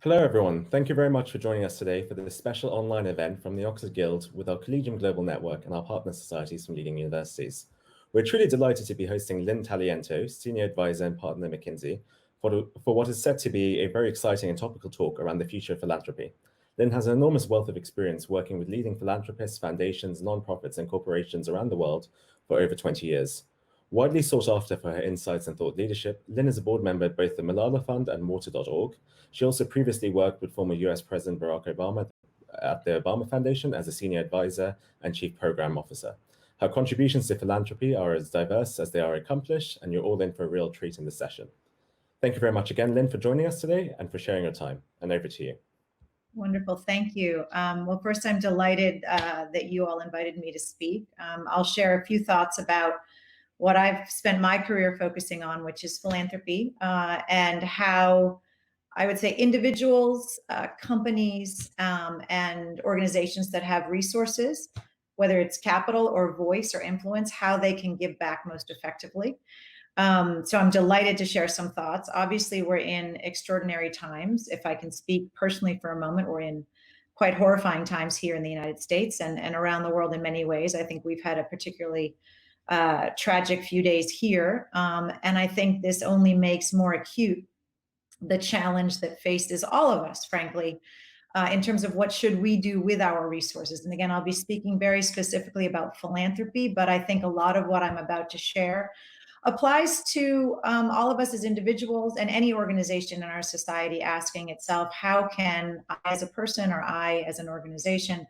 Hello, everyone. Thank you very much for joining us today for this special online event from the Oxford Guild with our Collegium Global Network and our partner societies from leading universities. We're truly delighted to be hosting Lynn Taliento, Senior Advisor and Partner at McKinsey, for what is set to be a very exciting and topical talk around the future of philanthropy. Lynn has an enormous wealth of experience working with leading philanthropists, foundations, nonprofits, and corporations around the world for over 20 years. Widely sought after for her insights and thought leadership, Lynn is a board member at both the Malala Fund and Water.org. She also previously worked with former US President Barack Obama at the Obama Foundation as a senior advisor and chief program officer. Her contributions to philanthropy are as diverse as they are accomplished, and you're all in for a real treat in this session. Thank you very much again, Lynn, for joining us today and for sharing your time. And over to you. Wonderful, thank you. Well, first, I'm delighted that you all invited me to speak. I'll share a few thoughts about what I've spent my career focusing on, which is philanthropy, and how I would say individuals, companies, and organizations that have resources, whether it's capital or voice or influence, how they can give back most effectively. So I'm delighted to share some thoughts. Obviously, we're in extraordinary times. If I can speak personally for a moment, we're in quite horrifying times here in the United States and around the world in many ways. I think we've had a particularly tragic few days here. And I think this only makes more acute the challenge that faces all of us, frankly, in terms of what should we do with our resources. And again, I'll be speaking very specifically about philanthropy, but I think a lot of what I'm about to share applies to all of us as individuals and any organization in our society asking itself, how can I as a person or I as an organization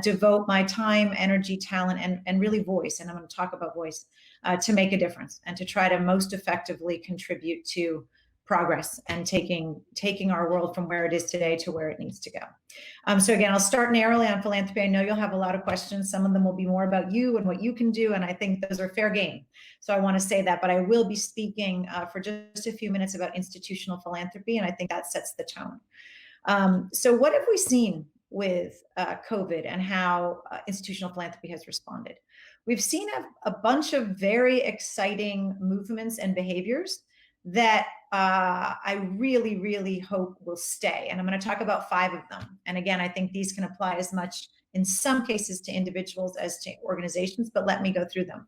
devote my time, energy, talent, and really voice, and I'm going to talk about voice, to make a difference and to try to most effectively contribute to progress and taking our world from where it is today to where it needs to go. So again, I'll start narrowly on philanthropy. I know you'll have a lot of questions. Some of them will be more about you and what you can do, and I think those are fair game. So I want to say that, but I will be speaking for just a few minutes about institutional philanthropy, and I think that sets the tone. So what have we seen with COVID and how institutional philanthropy has responded? We've seen a bunch of very exciting movements and behaviors that I really, really hope will stay. And I'm going to talk about 5 of them. And again, I think these can apply as much in some cases to individuals as to organizations, but let me go through them.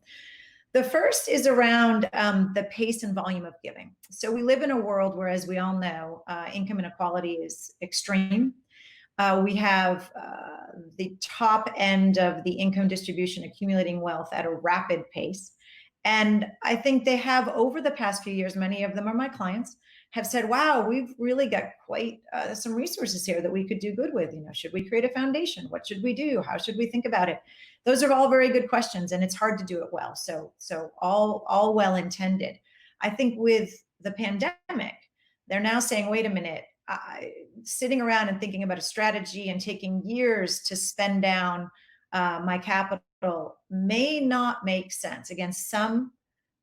The first is around the pace and volume of giving. So we live in a world where, as we all know, income inequality is extreme. We have the top end of the income distribution accumulating wealth at a rapid pace. And I think they have, over the past few years, many of them are my clients, have said, wow, we've really got quite some resources here that we could do good with. You know, should we create a foundation? What should we do? How should we think about it? Those are all very good questions, and it's hard to do it well. So all well intended. I think with the pandemic, they're now saying, wait a minute, sitting around and thinking about a strategy and taking years to spend down my capital may not make sense. Again, some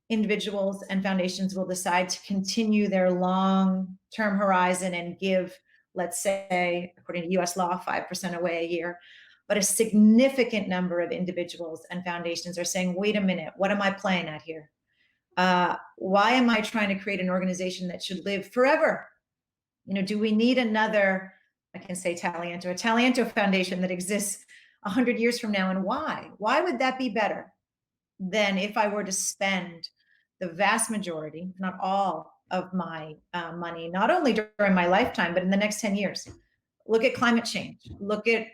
individuals and foundations will decide to continue their long-term horizon and give, let's say, according to US law, 5% away a year. But a significant number of individuals and foundations are saying, wait a minute, what am I playing at here? Why am I trying to create an organization that should live forever? You know, do we need another, I can say Taliento, a Taliento Foundation that exists 100 years from now, and why? Why would that be better than if I were to spend the vast majority, if not all, of my money, not only during my lifetime, but in the next 10 years? Look at climate change. Look at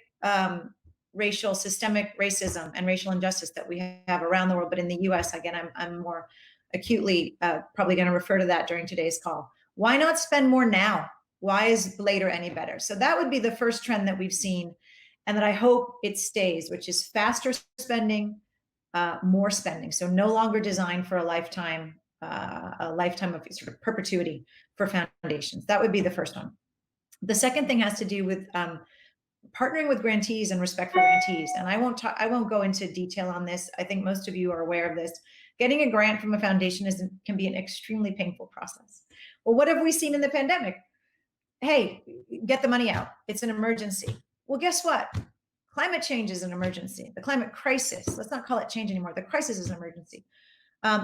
systemic racism and racial injustice that we have around the world. But in the US, again, I'm more acutely probably going to refer to that during today's call. Why not spend more now? Why is later any better? So that would be the first trend that we've seen, and that I hope it stays, which is faster spending, more spending. So no longer designed for a lifetime of sort of perpetuity for foundations. That would be the first one. The second thing has to do with partnering with grantees and respect for grantees. And I won't go into detail on this. I think most of you are aware of this. Getting a grant from a foundation can be an extremely painful process. Well, what have we seen in the pandemic? Hey, get the money out. It's an emergency. Well, guess what? Climate change is an emergency. The climate crisis, let's not call it change anymore. The crisis is an emergency.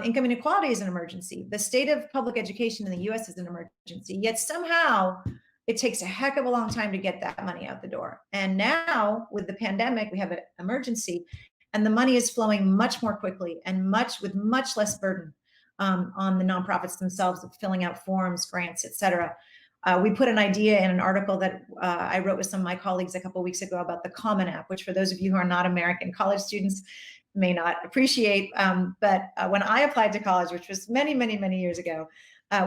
Income inequality is an emergency. The state of public education in the US is an emergency. Yet somehow it takes a heck of a long time to get that money out the door. And now with the pandemic, we have an emergency, and the money is flowing much more quickly and with much less burden on the nonprofits themselves of filling out forms, grants, et cetera. We put an idea in an article that I wrote with some of my colleagues a couple of weeks ago about the Common App, which for those of you who are not American college students may not appreciate. But when I applied to college, which was many, many, many years ago,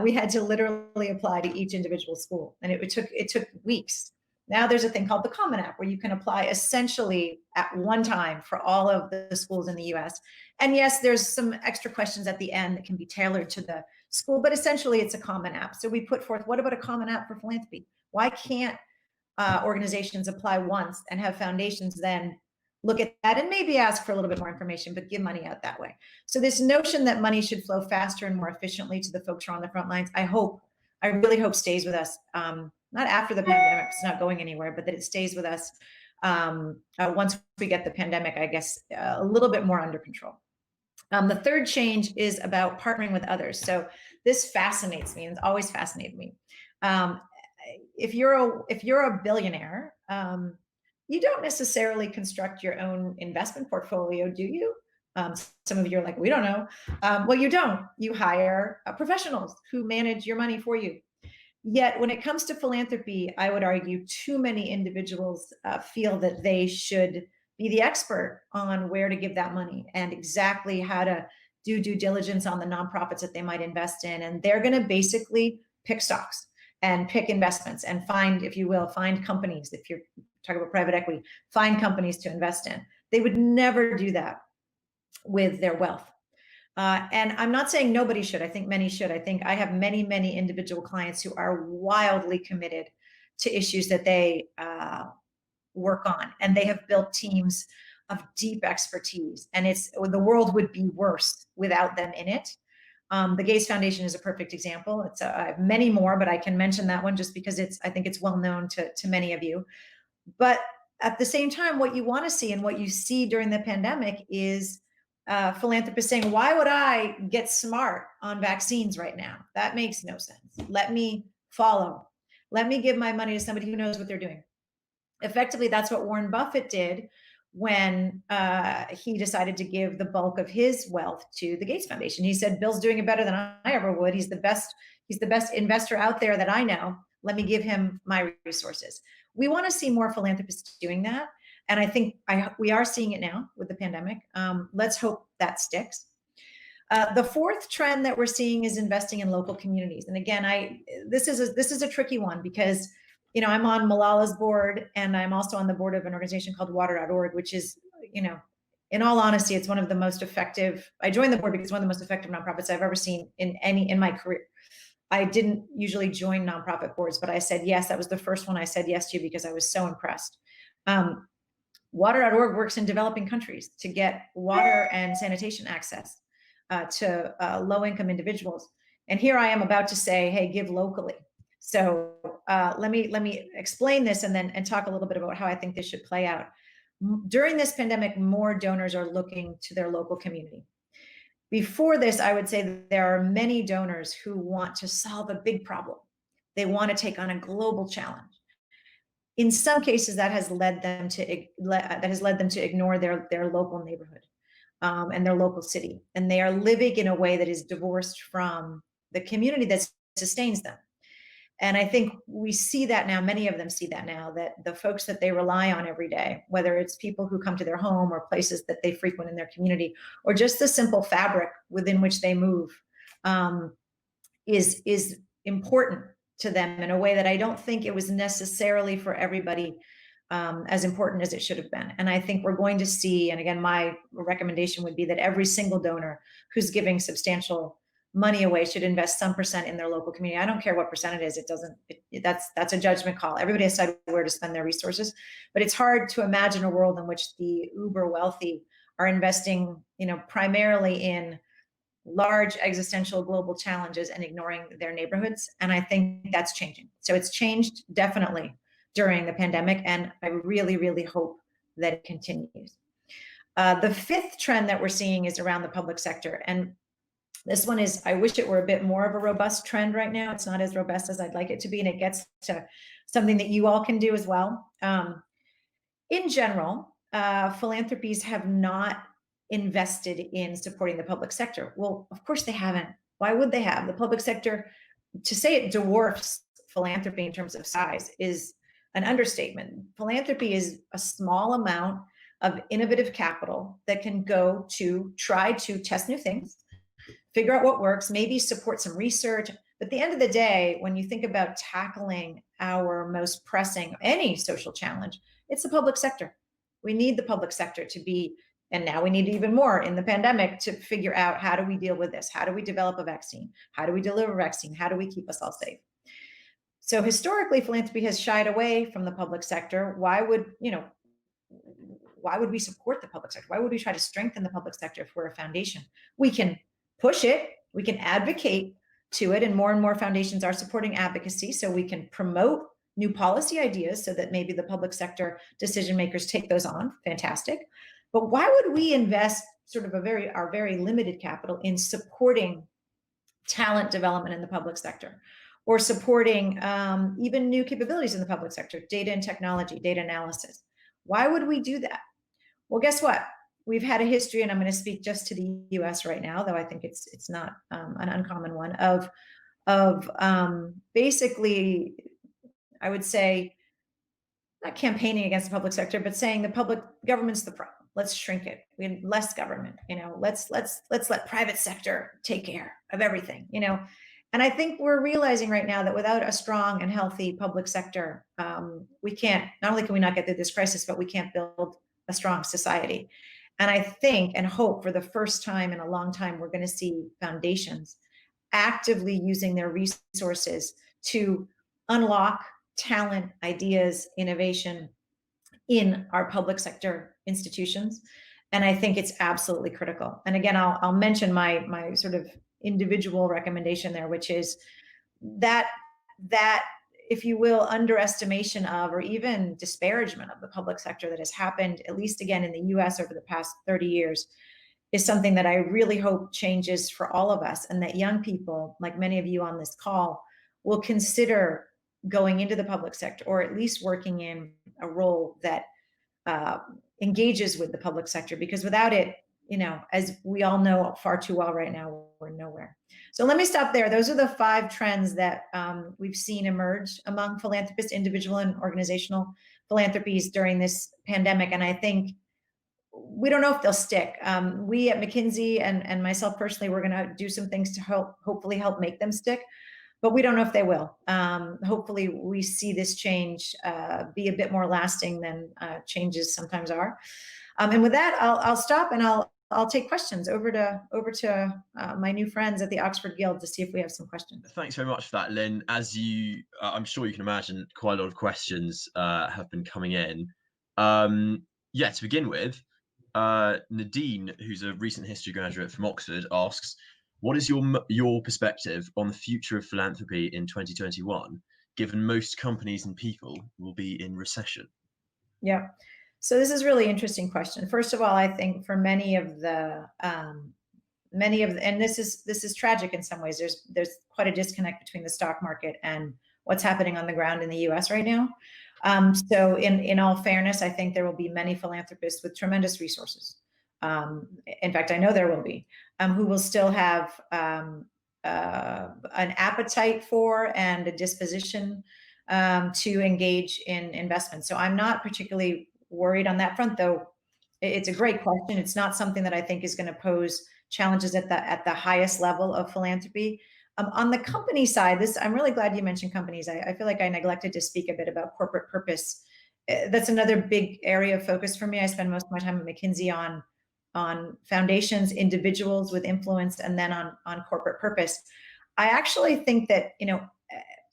we had to literally apply to each individual school, and it took weeks. Now there's a thing called the Common App where you can apply essentially at one time for all of the schools in the US. And yes, there's some extra questions at the end that can be tailored to the school, but essentially it's a common app. So we put forth, what about a common app for philanthropy? Why can't organizations apply once and have foundations then look at that and maybe ask for a little bit more information, but give money out that way? So this notion that money should flow faster and more efficiently to the folks who are on the front lines, I really hope stays with us. Not after the pandemic, it's not going anywhere, but that it stays with us once we get the pandemic, I guess, a little bit more under control. The third change is about partnering with others. So this fascinates me, and it's always fascinated me. If you're a billionaire, you don't necessarily construct your own investment portfolio, do you? Some of you are like, we don't know. Well, you don't. You hire professionals who manage your money for you. Yet when it comes to philanthropy, I would argue too many individuals feel that they should be the expert on where to give that money and exactly how to do due diligence on the nonprofits that they might invest in. And they're going to basically pick stocks and pick investments and find, if you will, find companies. If you're talking about private equity, find companies to invest in. They would never do that with their wealth. And I'm not saying nobody should. I think many should. I think I have many, many individual clients who are wildly committed to issues that they work on, and they have built teams of deep expertise. And the world would be worse without them in it. The Gates Foundation is a perfect example. I have many more, but I can mention that one just because I think it's well known to many of you. But at the same time, what you want to see and what you see during the pandemic is philanthropists saying, why would I get smart on vaccines right now? That makes no sense. Let me follow. Let me give my money to somebody who knows what they're doing. Effectively, that's what Warren Buffett did when he decided to give the bulk of his wealth to the Gates Foundation. He said, Bill's doing it better than I ever would. He's the best investor out there that I know. Let me give him my resources. We want to see more philanthropists doing that. And I think we are seeing it now with the pandemic. Let's hope that sticks. The fourth trend that we're seeing is investing in local communities. And again, this is a tricky one because, I'm on Malala's board, and I'm also on the board of an organization called water.org, which is, in all honesty, it's one of the most effective. I joined the board because it's one of the most effective nonprofits I've ever seen in my career. I didn't usually join nonprofit boards, but I said yes. That was the first one I said yes to because I was so impressed. Water.org works in developing countries to get water and sanitation access to low-income individuals. And here I am about to say, hey, give locally. So let me explain this and talk a little bit about how I think this should play out. During this pandemic, more donors are looking to their local community. Before this, I would say that there are many donors who want to solve a big problem. They want to take on a global challenge. In some cases, that has led them to ignore their local neighborhood and their local city, and they are living in a way that is divorced from the community that sustains them. And I think we see that now, many of them see that now, that the folks that they rely on every day, whether it's people who come to their home or places that they frequent in their community, or just the simple fabric within which they move, is important to them in a way that I don't think it was necessarily for everybody as important as it should have been. And I think we're going to see, and again, my recommendation would be that every single donor who's giving substantial money away should invest some percent in their local community. I don't care what percent it is. That's a judgment call. Everybody has to decide where to spend their resources, but it's hard to imagine a world in which the uber wealthy are investing, primarily in large existential global challenges and ignoring their neighborhoods. And I think that's changing. So it's changed definitely during the pandemic, and I really, really hope that it continues. The fifth trend that we're seeing is around the public sector. And This one is, I wish it were a bit more of a robust trend right now. It's not as robust as I'd like it to be, and it gets to something that you all can do as well. In general, philanthropies have not invested in supporting the public sector. Well, of course they haven't. Why would they have? The public sector, to say it dwarfs philanthropy in terms of size, is an understatement. Philanthropy is a small amount of innovative capital that can go to try to test new things, figure out what works, maybe support some research. But at the end of the day, when you think about tackling our most pressing, any social challenge, it's the public sector. We need the public sector to be, and now we need even more in the pandemic, to figure out, how do we deal with this? How do we develop a vaccine? How do we deliver a vaccine? How do we keep us all safe? So historically, philanthropy has shied away from the public sector. Why would we support the public sector? Why would we try to strengthen the public sector if we're a foundation? We can push it, we can advocate to it, and more foundations are supporting advocacy, so we can promote new policy ideas so that maybe the public sector decision makers take those on. Fantastic. But why would we invest sort of our very limited capital in supporting talent development in the public sector, or supporting even new capabilities in the public sector, data and technology, data analysis? Why would we do that? Well, guess what? We've had a history, and I'm going to speak just to the US right now, though I think it's not an uncommon one, of basically, I would say, not campaigning against the public sector, but saying the public government's the problem. Let's shrink it. We need less government. Let's let private sector take care of everything. And I think we're realizing right now that without a strong and healthy public sector, we can't. Not only can we not get through this crisis, but we can't build a strong society. And I think and hope, for the first time in a long time, we're going to see foundations actively using their resources to unlock talent, ideas, innovation in our public sector institutions. And I think it's absolutely critical. And again, I'll mention my sort of individual recommendation there, which is that if you will, underestimation of, or even disparagement of, the public sector that has happened, at least again in the US over the past 30 years, is something that I really hope changes for all of us, and that young people, like many of you on this call, will consider going into the public sector, or at least working in a role that engages with the public sector, because without it, as we all know far too well right now, we're nowhere. So let me stop there. Those are the 5 trends that we've seen emerge among philanthropists, individual and organizational philanthropies during this pandemic. And I think we don't know if they'll stick. We at McKinsey and myself personally, we're going to do some things to hopefully help make them stick, but we don't know if they will. Hopefully we see this change be a bit more lasting than changes sometimes are. And with that, I'll stop, and I'll take questions over to my new friends at the Oxford Guild to see if we have some questions. Thanks very much for that, Lynn. As I'm sure you can imagine, quite a lot of questions have been coming in. To begin with, Nadine, who's a recent history graduate from Oxford, asks, what is your perspective on the future of philanthropy in 2021, given most companies and people will be in recession? Yeah. So this is a really interesting question. First of all, I think for many of the, and this is tragic in some ways. There's quite a disconnect between the stock market and what's happening on the ground in the U.S. right now. So in all fairness, I think there will be many philanthropists with tremendous resources. In fact, I know there will be, who will still have an appetite for and a disposition to engage in investment. So I'm not particularly worried on that front, though. It's a great question. It's not something that I think is going to pose challenges at the highest level of philanthropy. On the company side, I'm really glad you mentioned companies. I feel like I neglected to speak a bit about corporate purpose. That's another big area of focus for me. I spend most of my time at McKinsey on foundations, individuals with influence, and then on corporate purpose. I actually think that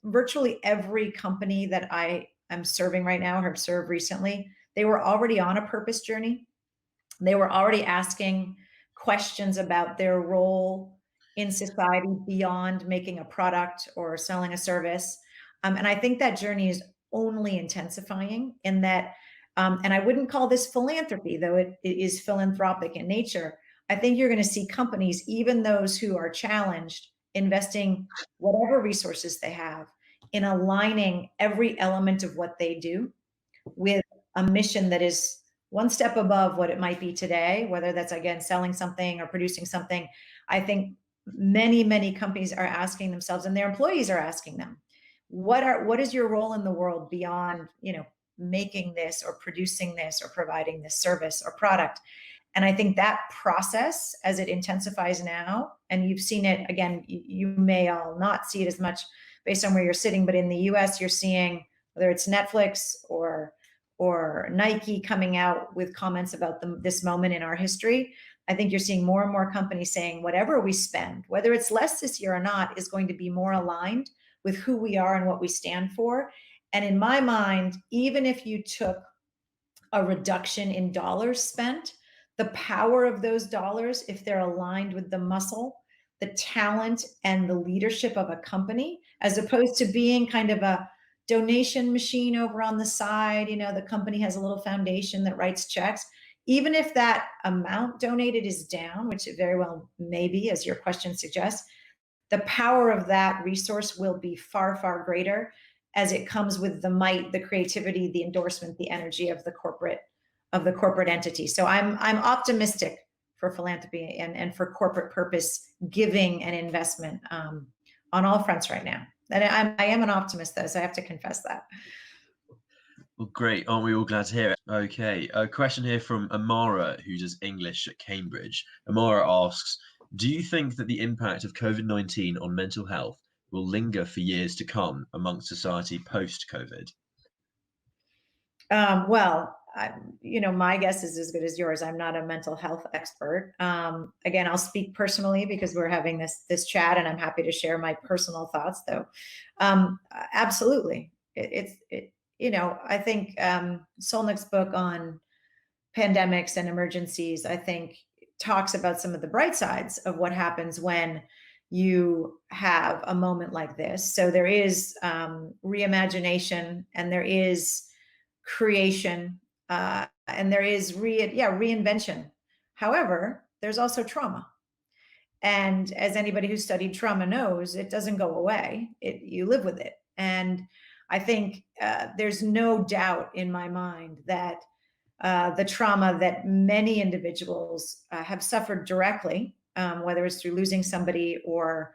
virtually every company that I am serving right now, or have served recently, they were already on a purpose journey. They were already asking questions about their role in society beyond making a product or selling a service. And I think that journey is only intensifying in that, and I wouldn't call this philanthropy, though it is philanthropic in nature. I think you're going to see companies, even those who are challenged, investing whatever resources they have in aligning every element of what they do with a mission that is one step above what it might be today, whether that's, again, selling something or producing something. I think many companies are asking themselves, and their employees are asking them, what is your role in the world beyond, making this or producing this or providing this service or product? And I think that process, as it intensifies now, and you've seen it, again, you may all not see it as much based on where you're sitting, but in the US, you're seeing, whether it's Netflix or Nike coming out with comments about this moment in our history. I think you're seeing more and more companies saying whatever we spend, whether it's less this year or not, is going to be more aligned with who we are and what we stand for. And in my mind, even if you took a reduction in dollars spent, the power of those dollars, if they're aligned with the muscle, the talent, and the leadership of a company, as opposed to being kind of a donation machine over on the side, the company has a little foundation that writes checks. Even if that amount donated is down, which it very well may be, as your question suggests, the power of that resource will be far greater as it comes with the might, the creativity, the endorsement, the energy of the corporate entity. So I'm optimistic for philanthropy and for corporate purpose giving and investment on all fronts right now. And I am an optimist, though, so I have to confess that. Well, great. Aren't we all glad to hear it? Okay, a question here from Amara, who does English at Cambridge. Amara asks, do you think that the impact of COVID-19 on mental health will linger for years to come amongst society post-COVID? Well, my guess is as good as yours. I'm not a mental health expert. Again, I'll speak personally because we're having this chat, and I'm happy to share my personal thoughts. Though, absolutely, I think Solnick's book on pandemics and emergencies, I think, talks about some of the bright sides of what happens when you have a moment like this. So there is reimagination, and there is creation, and there is reinvention. However, there's also trauma. And as anybody who studied trauma knows, it doesn't go away. You live with it. And I think there's no doubt in my mind that the trauma that many individuals have suffered directly, whether it's through losing somebody or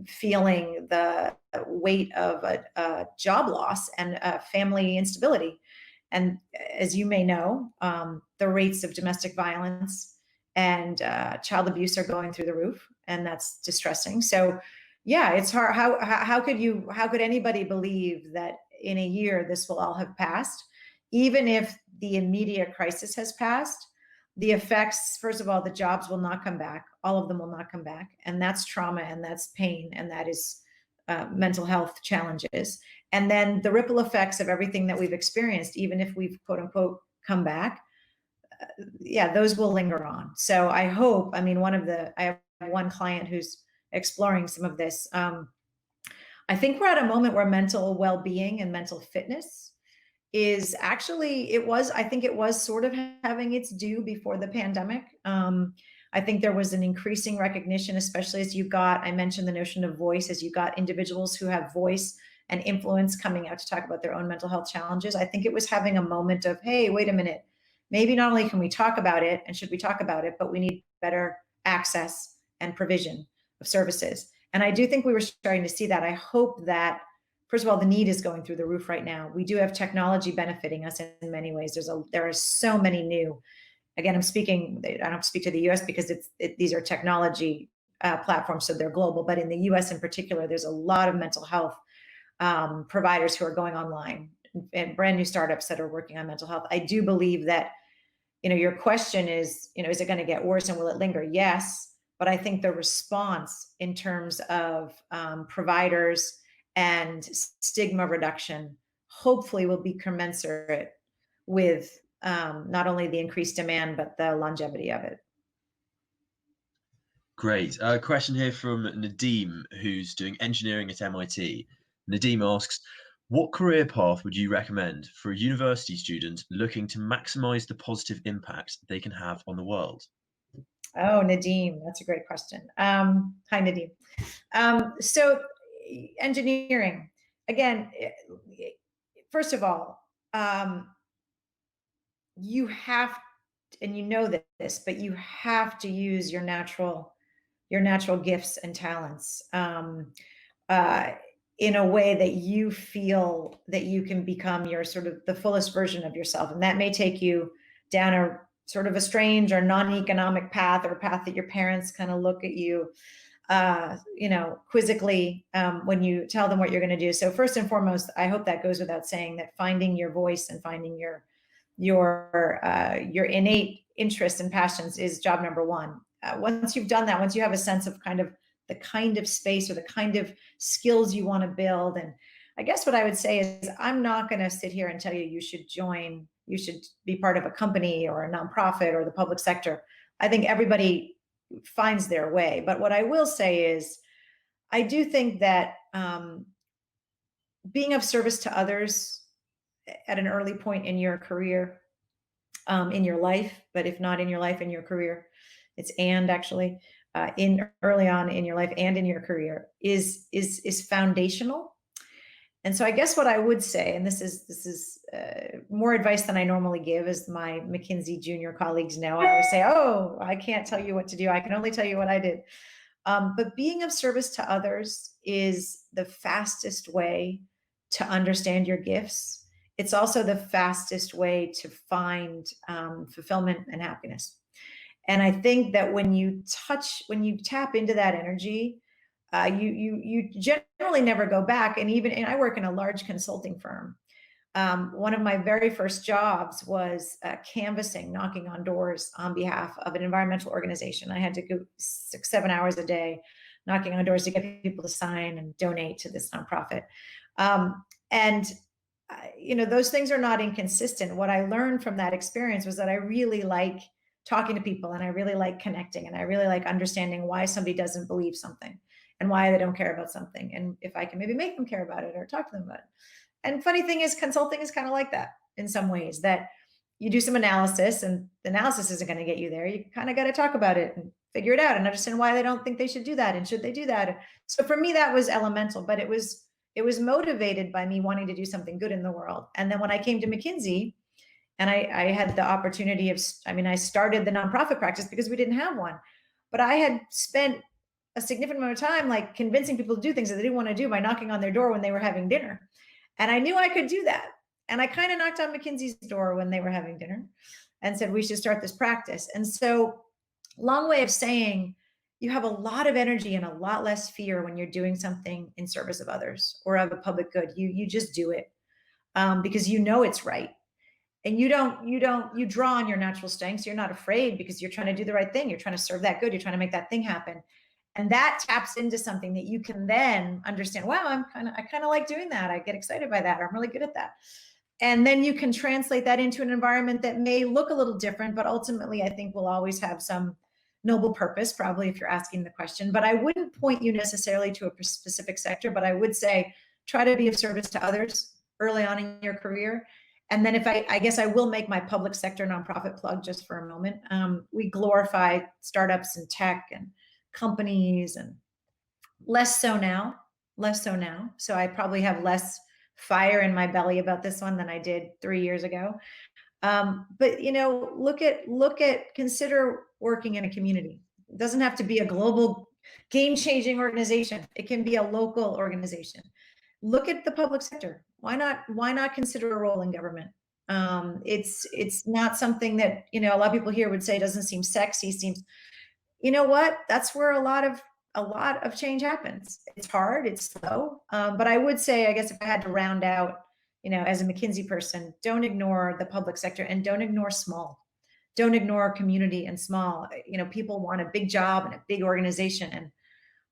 feeling the weight of a job loss and family instability. And as you may know, the rates of domestic violence and child abuse are going through the roof, and that's distressing. So yeah, it's hard. How could anybody believe that in a year this will all have passed? Even if the immediate crisis has passed, the effects, first of all, the jobs will not come back. All of them will not come back. And that's trauma, and that's pain, and that is mental health challenges. And then the ripple effects of everything that we've experienced, even if we've quote unquote come back, those will linger on. So I hope, I have one client who's exploring some of this. I think we're at a moment where mental well-being and mental fitness is actually, I think it was sort of having its due before the pandemic. I think there was an increasing recognition, especially as I mentioned the notion of voice, as you got individuals who have voice and influence coming out to talk about their own mental health challenges. I think it was having a moment of, hey, wait a minute, maybe not only can we talk about it and should we talk about it, but we need better access and provision of services. And I do think we were starting to see that. I hope that, first of all, the need is going through the roof right now. We do have technology benefiting us in many ways. There are so many new, again, I don't speak to the US because these are technology platforms, so they're global, but in the US in particular, there's a lot of mental health providers who are going online and brand new startups that are working on mental health. I do believe that, your question is, is it going to get worse and will it linger? Yes. But I think the response in terms of providers and stigma reduction hopefully will be commensurate with not only the increased demand, but the longevity of it. Great. A question here from Nadeem, who's doing engineering at MIT. Nadeem asks, what career path would you recommend for a university student looking to maximize the positive impact they can have on the world? Oh, Nadeem, that's a great question. Hi, Nadeem. So engineering, again, first of all, you have, and you know this, but you have to use your natural gifts and talents in a way that you feel that you can become your sort of the fullest version of yourself. And that may take you down a sort of a strange or non-economic path, or a path that your parents kind of look at you, quizzically when you tell them what you're going to do. So first and foremost, I hope that goes without saying, that finding your voice and finding your innate interests and passions is job number one. Once you've done that, once you have a sense of the kind of space or the kind of skills you want to build, and I guess what I would say is, I'm not going to sit here and tell you you should be part of a company or a nonprofit or the public sector. I think everybody finds their way. But what I will say is, I do think that being of service to others at an early point in your career, in your life, but if not in your life, in your career, it's actually in early on in your life and in your career is foundational. And so I guess what I would say, and this is more advice than I normally give, as my McKinsey junior colleagues know, I always say, oh, I can't tell you what to do. I can only tell you what I did. But being of service to others is the fastest way to understand your gifts. It's also the fastest way to find fulfillment and happiness. And I think that when you tap into that energy, you generally never go back. And I work in a large consulting firm. One of my very first jobs was canvassing, knocking on doors on behalf of an environmental organization. I had to go 6-7 hours a day, knocking on doors to get people to sign and donate to this nonprofit. Those things are not inconsistent. What I learned from that experience was that I really like talking to people, and I really like connecting, and I really like understanding why somebody doesn't believe something and why they don't care about something, and if I can maybe make them care about it or talk to them about it. And funny thing is, consulting is kind of like that in some ways, that you do some analysis, and the analysis isn't going to get you there. You kind of got to talk about it and figure it out and understand why they don't think they should do that, and should they do that. So for me, that was elemental, but it was motivated by me wanting to do something good in the world. And then when I came to McKinsey, and I had the opportunity I started the nonprofit practice because we didn't have one, but I had spent a significant amount of time like convincing people to do things that they didn't want to do by knocking on their door when they were having dinner. And I knew I could do that. And I kind of knocked on McKinsey's door when they were having dinner and said, we should start this practice. And so, long way of saying, you have a lot of energy and a lot less fear when you're doing something in service of others or of a public good. You just do it because you know it's right. And you draw on your natural strengths. You're not afraid because you're trying to do the right thing. You're trying to serve that good. You're trying to make that thing happen. And that taps into something that you can then understand. Wow, I kind of like doing that. I get excited by that. I'm really good at that. And then you can translate that into an environment that may look a little different, but ultimately I think will always have some noble purpose, probably, if you're asking the question. But I wouldn't point you necessarily to a specific sector, but I would say try to be of service to others early on in your career. And then I guess I will make my public sector nonprofit plug just for a moment. We glorify startups and tech and companies, and less so now. So I probably have less fire in my belly about this one than I did 3 years ago. But consider working in a community. It doesn't have to be a global game-changing organization. It can be a local organization. Look at the public sector. Why not consider a role in government? It's not something that, a lot of people here would say doesn't seem sexy. You know what? That's where a lot of change happens. It's hard, it's slow. But I would say, I guess if I had to round out, as a McKinsey person, don't ignore the public sector, and don't ignore small. Don't ignore community and small. People want a big job and a big organization. And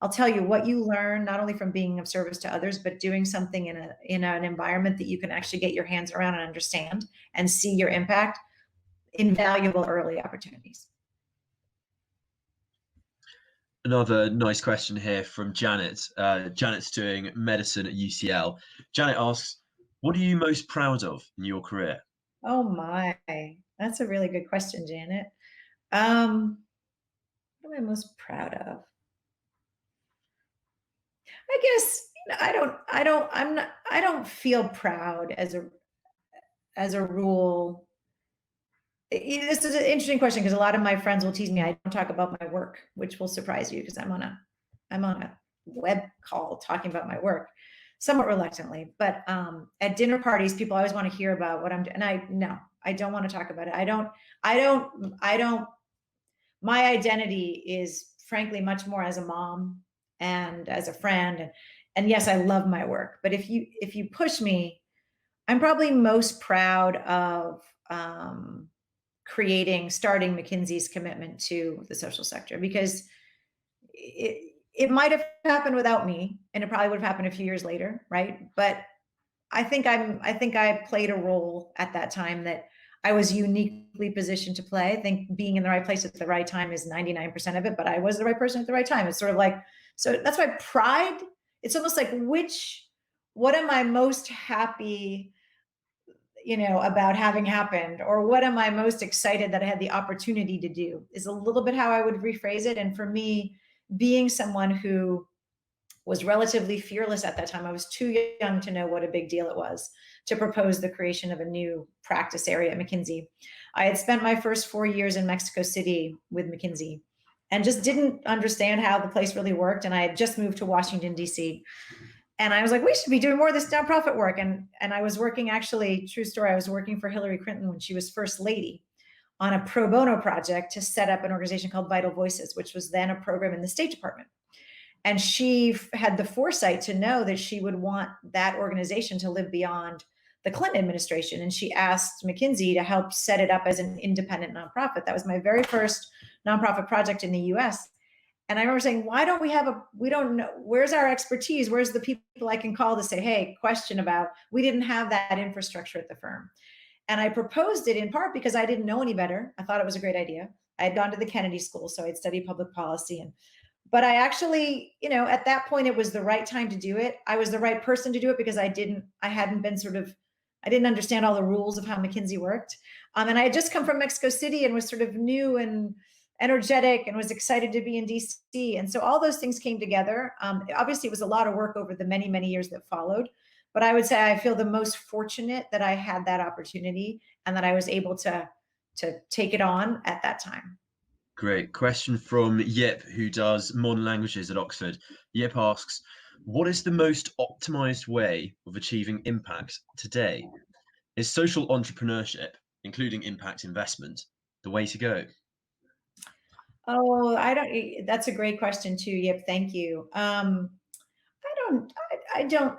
I'll tell you what you learn, not only from being of service to others, but doing something in an environment that you can actually get your hands around and understand and see your impact, invaluable early opportunities. Another nice question here from Janet. Janet's doing medicine at UCL. Janet asks, what are you most proud of in your career? Oh my, that's a really good question, Janet. What am I most proud of? I guess I don't feel proud as a rule. This is an interesting question because a lot of my friends will tease me. I don't talk about my work, which will surprise you because I'm on a web call talking about my work, somewhat reluctantly. But at dinner parties, people always want to hear about what I'm doing, and I don't want to talk about it. I don't. My identity is frankly much more as a mom and as a friend, and yes, I love my work. But if you push me, I'm probably most proud of starting McKinsey's commitment to the social sector, because it might have happened without me, and it probably would have happened a few years later, right? But I think I played a role at that time that I was uniquely positioned to play. I think being in the right place at the right time is 99% of it, but I was the right person at the right time. It's sort of like, so that's why pride, it's almost like what am I most happy, about having happened, or what am I most excited that I had the opportunity to do, is a little bit how I would rephrase it. And for me, being someone who was relatively fearless at that time, I was too young to know what a big deal it was to propose the creation of a new practice area at McKinsey. I had spent my first 4 years in Mexico City with McKinsey and just didn't understand how the place really worked. And I had just moved to Washington, D.C. And I was like, we should be doing more of this nonprofit work. And I was working, actually, true story, I was working for Hillary Clinton when she was first lady on a pro bono project to set up an organization called Vital Voices, which was then a program in the State Department. And she had the foresight to know that she would want that organization to live beyond the Clinton administration. And she asked McKinsey to help set it up as an independent nonprofit. That was my very first nonprofit project in the US. And I remember saying, why don't we don't know, where's our expertise? Where's the people I can call to say, hey, question about, we didn't have that infrastructure at the firm. And I proposed it in part because I didn't know any better. I thought it was a great idea. I had gone to the Kennedy School, so I'd studied public policy. But I actually, at that point, it was the right time to do it. I was the right person to do it because I didn't understand all the rules of how McKinsey worked. And I had just come from Mexico City and was sort of new and energetic and was excited to be in DC. And so all those things came together. Obviously, it was a lot of work over the many, many years that followed. But I would say I feel the most fortunate that I had that opportunity and that I was able to take it on at that time. Great question from Yip, who does modern languages at Oxford. Yip asks, what is the most optimized way of achieving impact today? Is social entrepreneurship, including impact investment, the way to go? Oh, that's a great question too, Yip. Thank you. I don't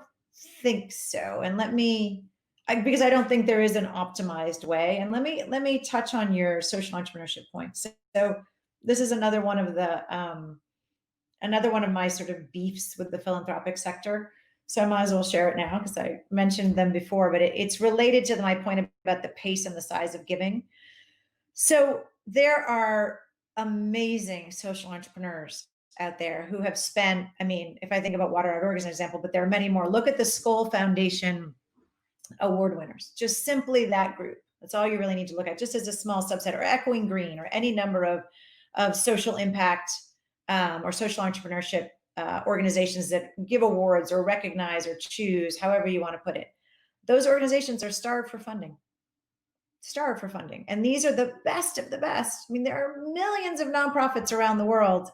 think so. And because I don't think there is an optimized way. And let me touch on your social entrepreneurship point. So this is another one of my sort of beefs with the philanthropic sector. So I might as well share it now because I mentioned them before, but it's related to my point about the pace and the size of giving. So there are amazing social entrepreneurs out there who have spent, if I think about Water.org as an example, but there are many more. Look at the Skoll Foundation award winners, just simply that group. That's all you really need to look at, just as a small subset, or Echoing Green, or any number of social impact or social entrepreneurship organizations that give awards or recognize or choose, however you want to put it. Those organizations are starved for funding. And these are the best of the best. There are millions of nonprofits around the world,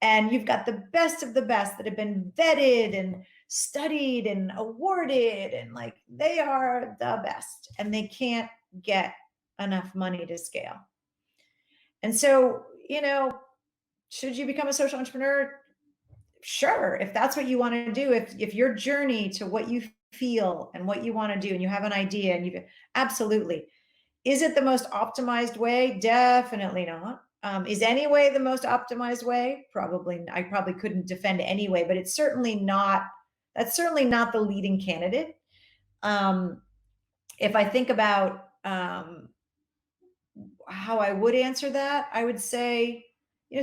and you've got the best of the best that have been vetted and studied and awarded, and they are the best, and they can't get enough money to scale. And so, should you become a social entrepreneur? Sure, if that's what you want to do, if your journey to what you feel and what you want to do, and you have an idea, and absolutely. Is it the most optimized way? Definitely not. Is any way the most optimized way? Probably. I probably couldn't defend any way, but it's certainly not. That's certainly not the leading candidate. If I think about how I would answer that, I would say,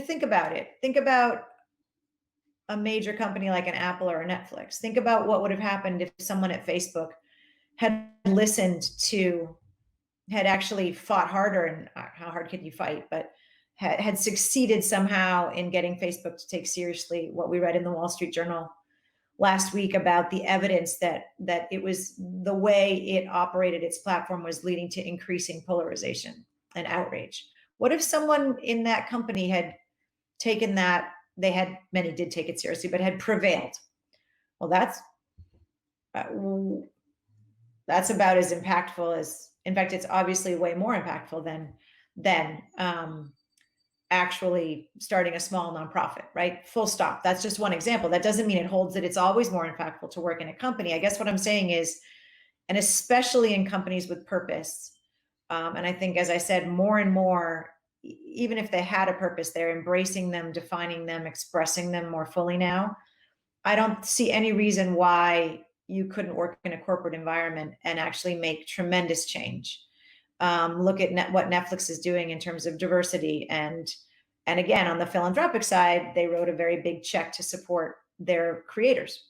think about it. Think about a major company like an Apple or a Netflix. Think about what would have happened if someone at Facebook had actually fought harder. And how hard can you fight? But had succeeded somehow in getting Facebook to take seriously what we read in the Wall Street Journal last week about the evidence that it was the way it operated its platform was leading to increasing polarization and outrage. What if someone in that company had taken that, many did take it seriously, but had prevailed? Well, that's about as impactful as, in fact, it's obviously way more impactful than actually starting a small nonprofit, right? Full stop. That's just one example. That doesn't mean it holds that it's always more impactful to work in a company. I guess what I'm saying is, and especially in companies with purpose, and I think, as I said, more and more, even if they had a purpose, they're embracing them, defining them, expressing them more fully now. I don't see any reason why you couldn't work in a corporate environment and actually make tremendous change. Look at what Netflix is doing in terms of diversity. And again, on the philanthropic side, they wrote a very big check to support their creators.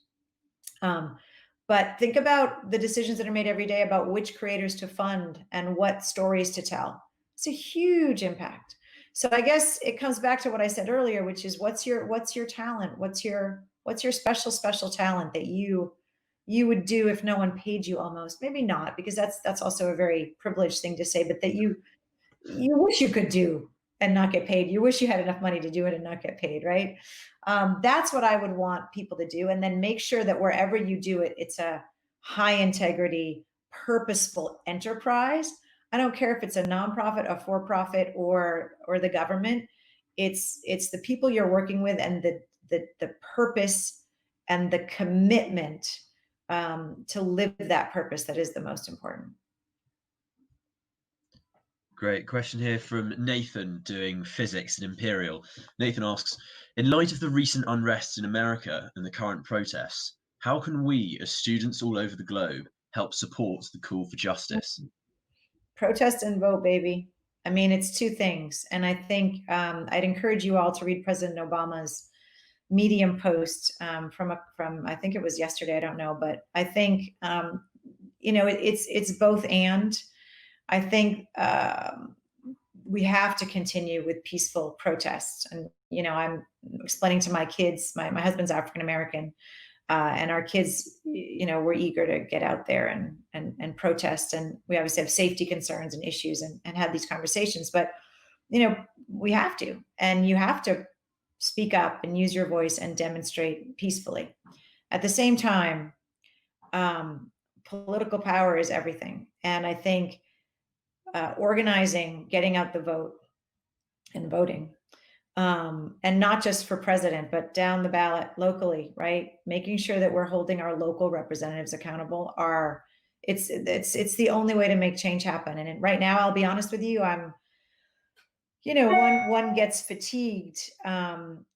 But think about the decisions that are made every day about which creators to fund and what stories to tell. It's a huge impact. So I guess it comes back to what I said earlier, which is what's your talent? What's your special talent that you would do if no one paid you? Almost, maybe not, because that's also a very privileged thing to say, but that you wish you could do and not get paid. You wish you had enough money to do it and not get paid, right? That's what I would want people to do. And then make sure that wherever you do it, it's a high integrity, purposeful enterprise. I don't care if it's a nonprofit, a for-profit, or the government. It's the people you're working with and the purpose and the commitment to live that purpose that is the most important. Great question here from Nathan, doing physics at Imperial. Nathan asks, in light of the recent unrest in America and the current protests, how can we, as students all over the globe, help support the call for justice? Protest and vote, baby. I mean, it's two things. And I think I'd encourage you all to read President Obama's Medium post from I think it was yesterday, I don't know, but I think it's both and. I think we have to continue with peaceful protests. And, I'm explaining to my kids, my husband's African American, and our kids, we're eager to get out there and protest. And we obviously have safety concerns and issues and have these conversations, but, we have to, and you have to speak up and use your voice and demonstrate peacefully. At the same time, political power is everything. And I think organizing, getting out the vote and voting, and not just for president, but down the ballot locally, right? Making sure that we're holding our local representatives accountable it's the only way to make change happen. And right now, I'll be honest with you, I'm, one gets fatigued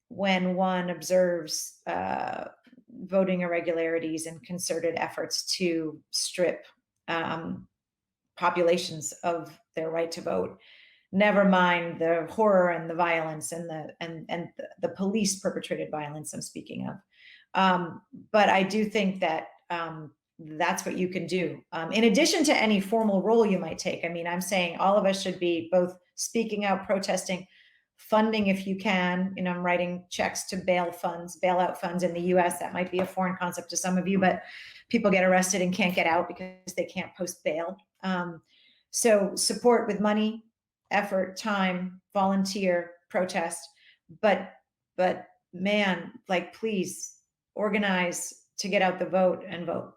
when one observes voting irregularities and concerted efforts to strip populations of their right to vote. Never mind the horror and the violence and the police perpetrated violence I'm speaking of. But I do think that that's what you can do. In addition to any formal role you might take. I mean, I'm saying all of us should be both speaking out, protesting, funding if you can. I'm writing checks to bailout funds in the US. That might be a foreign concept to some of you, but people get arrested and can't get out because they can't post bail. So support with money, effort, time, volunteer, protest, but man, please organize to get out the vote and vote.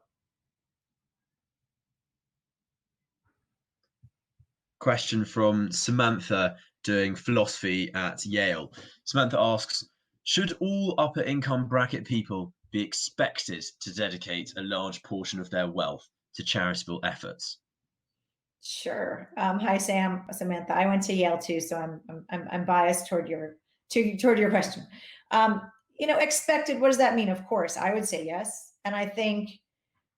Question from Samantha, doing philosophy at Yale. Samantha asks, should all upper income bracket people be expected to dedicate a large portion of their wealth to charitable efforts? Sure. Hi, Samantha. I went to Yale too, so I'm biased toward your question. Expected. What does that mean? Of course, I would say yes, and I think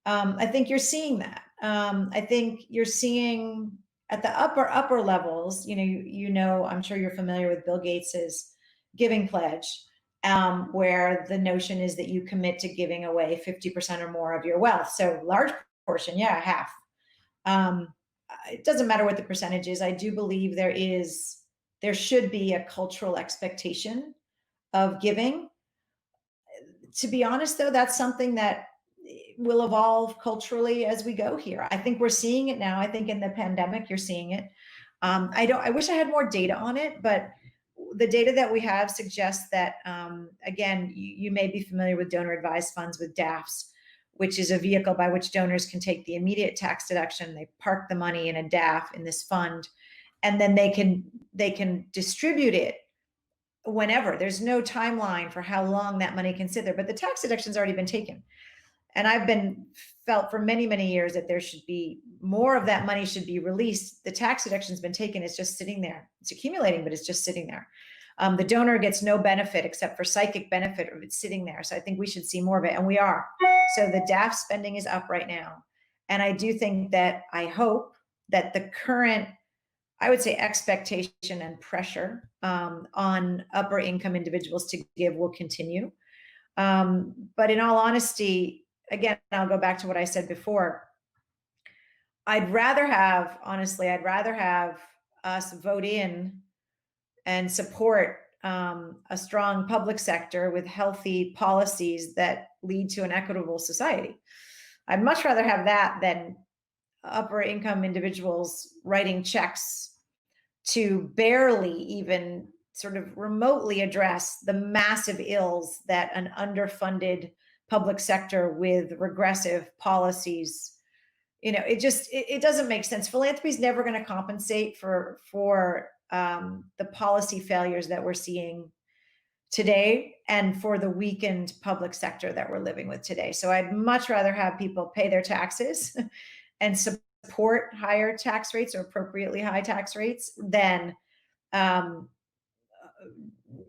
you're seeing that. I think you're seeing at the upper levels. I'm sure you're familiar with Bill Gates's Giving Pledge, where the notion is that you commit to giving away 50% or more of your wealth. So large portion, yeah, half. It doesn't matter what the percentage is. I do believe there is there should be a cultural expectation of giving. To be honest, though, that's something that will evolve culturally as we go here. I think we're seeing it now. I think in the pandemic, you're seeing it. I wish I had more data on it, but the data that we have suggests that, again, you may be familiar with donor advised funds with DAFs, which is a vehicle by which donors can take the immediate tax deduction. They park the money in a DAF in this fund, and then they can distribute it whenever. There's no timeline for how long that money can sit there, but the tax deduction's already been taken. And I've felt for many, many years that there should be more of that money should be released. The tax deduction's been taken. It's just sitting there. It's accumulating, but it's just sitting there. The donor gets no benefit except for psychic benefit of it sitting there. So I think we should see more of it, and we are. So the DAF spending is up right now. And I do think that, I hope that the current, I would say, expectation and pressure on upper income individuals to give will continue. But in all honesty, again, I'll go back to what I said before. I'd rather have us vote in and support a strong public sector with healthy policies that lead to an equitable society. I'd much rather have that than upper income individuals writing checks to barely even sort of remotely address the massive ills that an underfunded public sector with regressive policies, it doesn't make sense. Philanthropy is never going to compensate for the policy failures that we're seeing today and for the weakened public sector that we're living with today. So I'd much rather have people pay their taxes and support higher tax rates or appropriately high tax rates than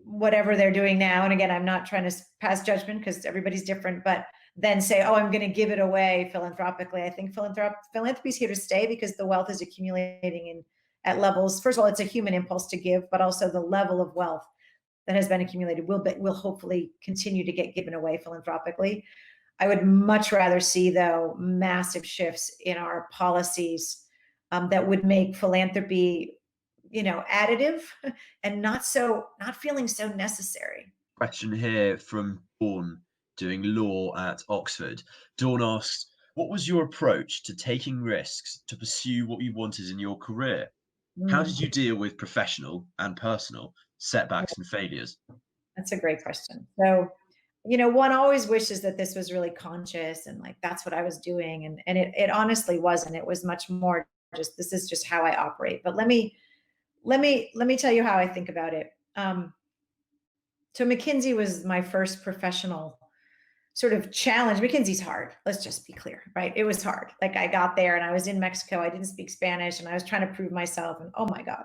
whatever they're doing now. And again, I'm not trying to pass judgment because everybody's different, but then say, oh, I'm going to give it away philanthropically. I think philanthropy is here to stay because the wealth is accumulating at levels. First of all, it's a human impulse to give, but also the level of wealth that has been accumulated will hopefully continue to get given away philanthropically. I would much rather see, though, massive shifts in our policies that would make philanthropy, additive and not feeling so necessary. Question here from Dawn, doing law at Oxford. Dawn asks, what was your approach to taking risks to pursue what you wanted in your career? How did you deal with professional and personal setbacks and failures? That's a great question. So, one always wishes that this was really conscious and like that's what I was doing, and it honestly wasn't. It was much more just, this is just how I operate. But let me tell you how I think about it. So McKinsey was my first professional sort of challenge. McKinsey's hard. Let's just be clear, right? It was hard. Like I got there and I was in Mexico. I didn't speak Spanish and I was trying to prove myself, and oh my God.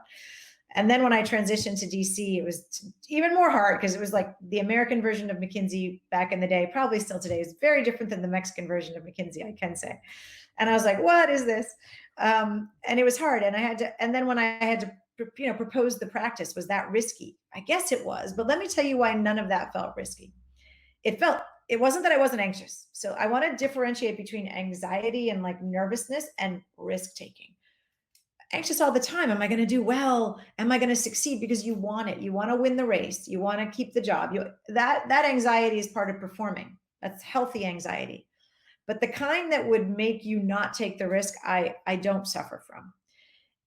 And then when I transitioned to DC, it was even more hard because it was like the American version of McKinsey back in the day, probably still today, is very different than the Mexican version of McKinsey, I can say. And I was like, what is this? And it was hard. And then when I had to propose the practice, was that risky? I guess it was, but let me tell you why none of that felt risky. It wasn't that I wasn't anxious. So I want to differentiate between anxiety and like nervousness and risk taking. Anxious all the time. Am I going to do well? Am I going to succeed? Because you want it. You want to win the race. You want to keep the job. That anxiety is part of performing. That's healthy anxiety. But the kind that would make you not take the risk, I don't suffer from.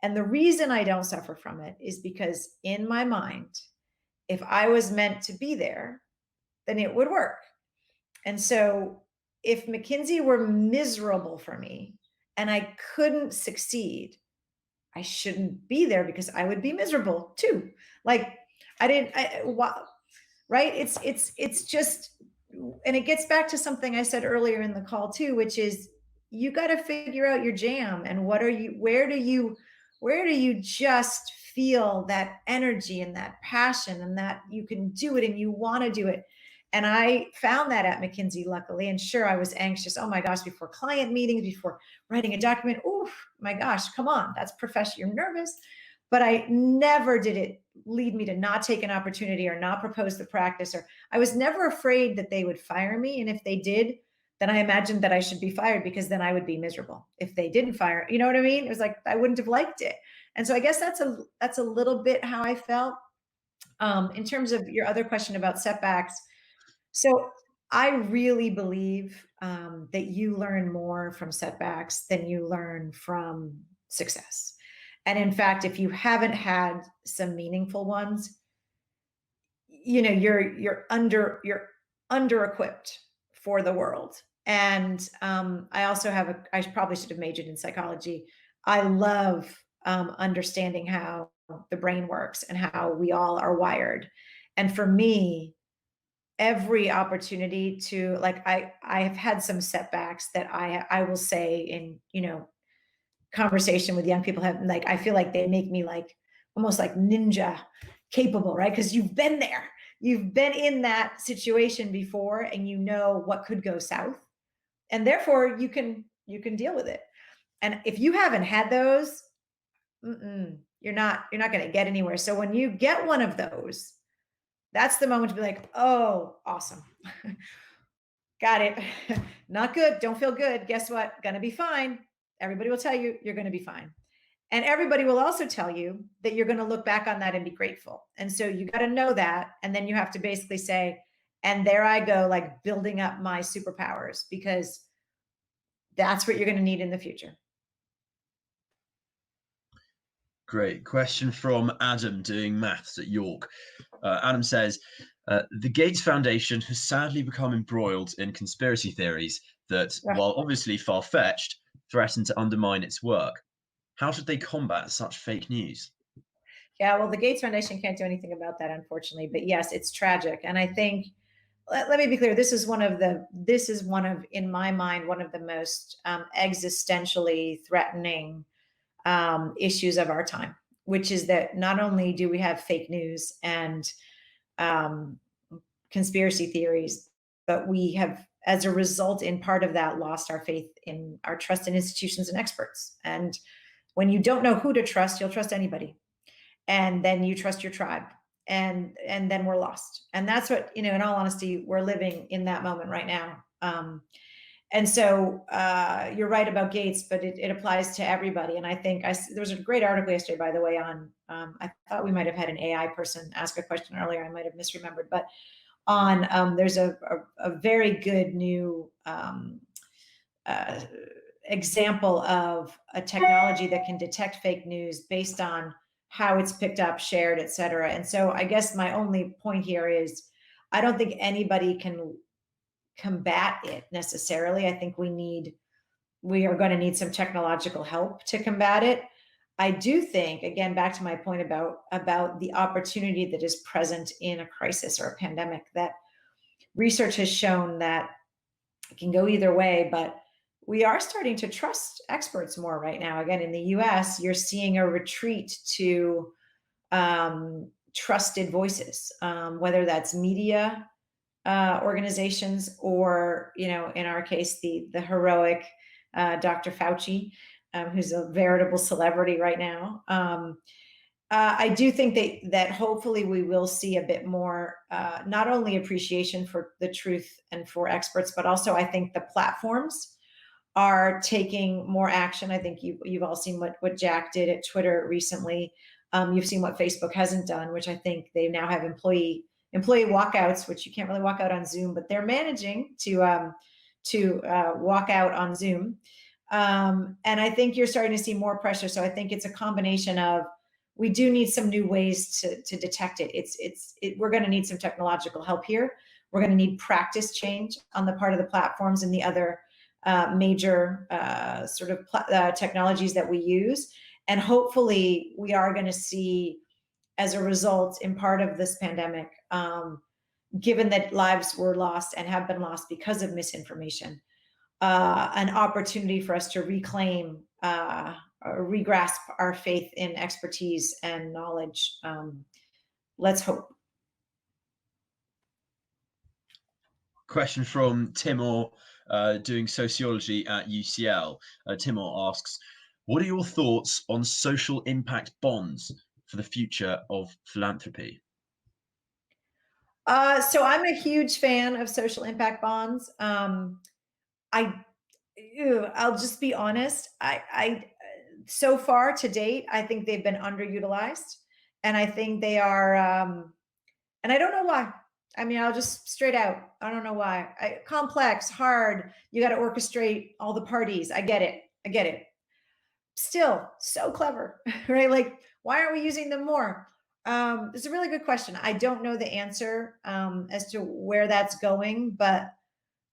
And the reason I don't suffer from it is because in my mind, if I was meant to be there, then it would work. And so if McKinsey were miserable for me and I couldn't succeed, I shouldn't be there because I would be miserable too. Like right? It's just, and it gets back to something I said earlier in the call too, which is you got to figure out your jam and where do you just feel that energy and that passion and that you can do it and you want to do it. And I found that at McKinsey, luckily. And sure, I was anxious. Oh my gosh, before client meetings, before writing a document. Oh my gosh, come on, that's professional. You're nervous. But I never did it lead me to not take an opportunity or not propose the practice. Or I was never afraid that they would fire me. And if they did, then I imagined that I should be fired because then I would be miserable. If they didn't fire, you know what I mean? It was like, I wouldn't have liked it. And so I guess that's a little bit how I felt. In terms of your other question about setbacks, so I really believe that you learn more from setbacks than you learn from success. And in fact, if you haven't had some meaningful ones, you're under equipped for the world. And I also I probably should have majored in psychology. I love understanding how the brain works and how we all are wired. And for me, every opportunity to, like, I have had some setbacks that I will say in, conversation with young people, have, like, I feel like they make me like almost like ninja capable, right? Because you've been there, you've been in that situation before, and you know what could go south, and therefore you can deal with it. And if you haven't had those, you're not going to get anywhere. So when you get one of those, that's the moment to be like, oh, awesome. Got it. Not good. Don't feel good. Guess what? Gonna be fine. Everybody will tell you you're going to be fine. And everybody will also tell you that you're going to look back on that and be grateful. And so you got to know that. And then you have to basically say, and there I go, like building up my superpowers, because that's what you're going to need in the future. Great question from Adam, doing maths at York. Adam says, the Gates Foundation has sadly become embroiled in conspiracy theories that, while obviously far-fetched, threaten to undermine its work. How should they combat such fake news? Yeah, well, the Gates Foundation can't do anything about that, unfortunately. But yes, it's tragic. And I think, let me be clear, this is one of, in my mind, one of the most existentially threatening issues of our time, which is that not only do we have fake news and conspiracy theories, but we have, as a result, in part of that, lost our faith in our trust in institutions and experts. And when you don't know who to trust, you'll trust anybody. And then you trust your tribe. And then we're lost. And that's what, in all honesty, we're living in that moment right now. And so you're right about Gates, but it applies to everybody. And I think there was a great article yesterday, by the way, on, I thought we might have had an AI person ask a question earlier. I might have misremembered, but on, there's a very good new example of a technology that can detect fake news based on how it's picked up, shared, et cetera. And so I guess my only point here is, I don't think anybody can combat it necessarily. I think we are going to need some technological help to combat it. I do think, again, back to my point about the opportunity that is present in a crisis or a pandemic, that research has shown that it can go either way, but we are starting to trust experts more right now. Again, in the US, you're seeing a retreat to trusted voices, whether that's media organizations or, in our case, the heroic Dr. Fauci, who's a veritable celebrity right now. I do think that hopefully we will see a bit more, not only appreciation for the truth and for experts, but also I think the platforms are taking more action. I think you've all seen what Jack did at Twitter recently. You've seen what Facebook hasn't done, which I think they now have employee walkouts, which you can't really walk out on Zoom, but they're managing to walk out on Zoom. And I think you're starting to see more pressure. So I think it's a combination of, we do need some new ways to detect it. We're going to need some technological help here. We're going to need practice change on the part of the platforms and the other major sort of technologies that we use. And hopefully we are going to see, as a result, in part of this pandemic, given that lives were lost and have been lost because of misinformation, an opportunity for us to reclaim, regrasp our faith in expertise and knowledge. Let's hope. Question from Timor, doing sociology at UCL. Timor asks, what are your thoughts on social impact bonds for the future of philanthropy? So I'm a huge fan of social impact bonds. I'll just be honest. so far to date, I think they've been underutilized, and I think they are, and I don't know why. I mean, I'll just straight out, I don't know why. Complex, hard, you got to orchestrate all the parties. I get it. I get it. Still so clever, right? Like, why aren't we using them more? It's a really good question. I don't know the answer as to where that's going, but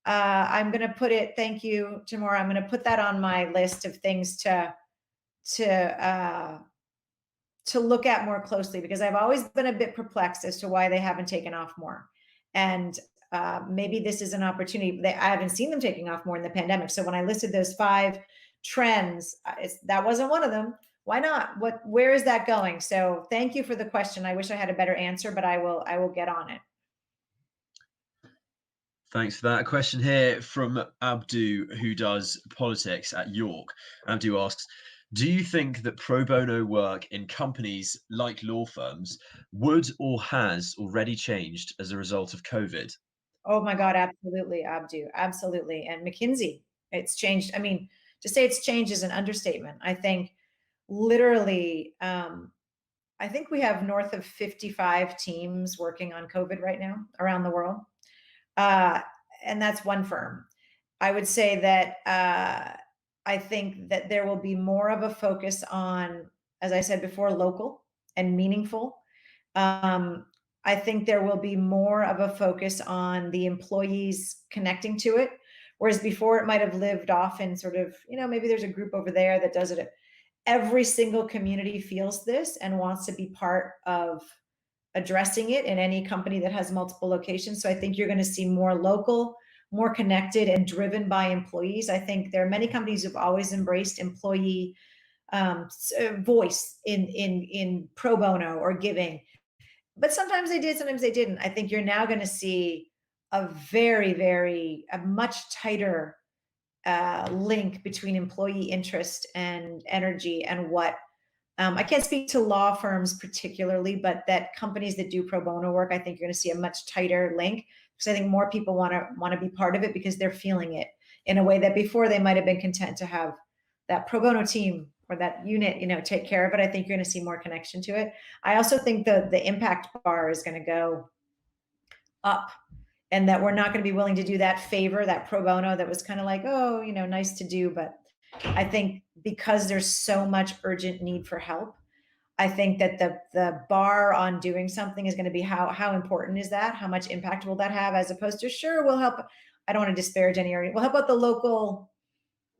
I'm going to put it, thank you, Tamora. I'm going to put that on my list of things to look at more closely, because I've always been a bit perplexed as to why they haven't taken off more. And maybe this is an opportunity. I haven't seen them taking off more in the pandemic. So when I listed those 5 trends, that wasn't one of them. Why not? Where is that going? So thank you for the question. I wish I had a better answer, but I will get on it. Thanks for that. A question here from Abdu, who does politics at York. Abdu asks, do you think that pro bono work in companies like law firms would or has already changed as a result of COVID? Oh my God, absolutely, Abdu, absolutely. And McKinsey, it's changed. I mean, to say it's changed is an understatement. I think literally, I think we have north of 55 teams working on COVID right now around the world. And that's one firm. I would say that I think that there will be more of a focus on, as I said before, local and meaningful. I think there will be more of a focus on the employees connecting to it, whereas before it might have lived off in sort of, maybe there's a group over there that does it. Every single community feels this and wants to be part of addressing it in any company that has multiple locations. So I think you're going to see more local, more connected, and driven by employees. I think there are many companies who've always embraced employee voice in pro bono or giving, but sometimes they did, sometimes they didn't. I think you're now going to see a much tighter link between employee interest and energy and what I can't speak to law firms particularly, but that companies that do pro bono work, I think you're going to see a much tighter link, because I think more people want to be part of it because they're feeling it in a way that before they might have been content to have that pro bono team or that unit, take care of it. I think you're going to see more connection to it. I also think the impact bar is going to go up, and that we're not going to be willing to do that favor, that pro bono that was kind of like, oh, nice to do. But I think because there's so much urgent need for help, I think that the bar on doing something is going to be how important is that? How much impact will that have? As opposed to, sure, we'll help. I don't want to disparage any area. We'll help out the local,